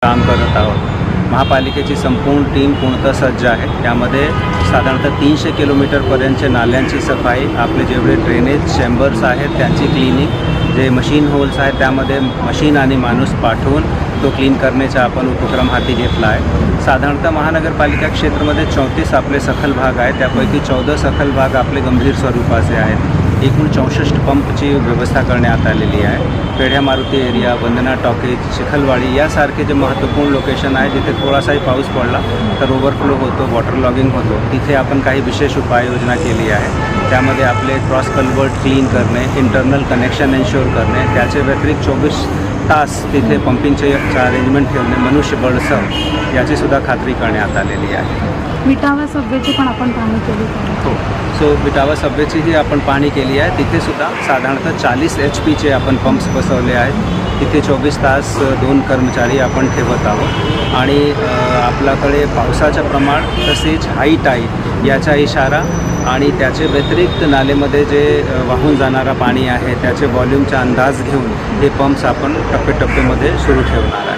काम करत आहोत। महापालिकेची संपूर्ण टीम पूर्णतः सज्ज आहे। त्यामध्ये साधारणतः 300 किलोमीटरपर्यंतचे नाल्यांची सफाई, आपले जेवढे ड्रेनेज चेंबर्स आहेत त्यांची क्लिनिंग, जे मशीन होल्स आहेत त्यामध्ये मशीन आणि माणूस पाठवून तो क्लीन करण्याचा आपण उपक्रम हाती घेतला आहे। साधारणतः महानगरपालिका क्षेत्रामध्ये 34 आपले सखल भाग आहेत, त्यापैकी 14 सखल भाग आपले गंभीर स्वरूपाचे आहेत। एकूण 64 पंपची व्यवस्था करण्यात आलेली आहे। पेढ्या मारुती एरिया, वंदना टॉकीज, चिखलवाडी यासारखे जे महत्त्वपूर्ण लोकेशन आहे जिथे थोडासाही पाऊस पडला तर ओव्हरफ्लो होतो, वॉटर लॉगिंग होतो, तिथे आपण काही विशेष उपाययोजना केली आहे। त्यामध्ये आपले क्रॉस कल्वर्ट क्लीन करणे, इंटरनल कनेक्शन एन्श्योर करणे, त्याचे व्यतिरिक्त 24 तास तिथे पंपिंगचे अरेंजमेंट ठेवणे, मनुष्यबळसह याचीसुद्धा खात्री करण्यात आलेली आहे। विटावा सबवेची पण आपण पाहणी केली हो, सो विटावा सबवेचीही आपण पाहणी केली आहे। तिथेसुद्धा साधारणतः 40 HP आपण पंप्स बसवले आहेत। तिथे 24 तास 2 कर्मचारी आपण ठेवत आहोत आणि आपल्याकडे पावसाचं प्रमाण तसेच हाई टाईड याचा इशारा आणि त्याचे व्यतिरिक्त नालेमध्ये जे वाहून जाणारा पाणी आहे त्याचे व्हॉल्यूमचा अंदाज घेऊन हे पंप्स आपण टप्प्याटप्प्यामध्ये सुरू ठेवणार आहे।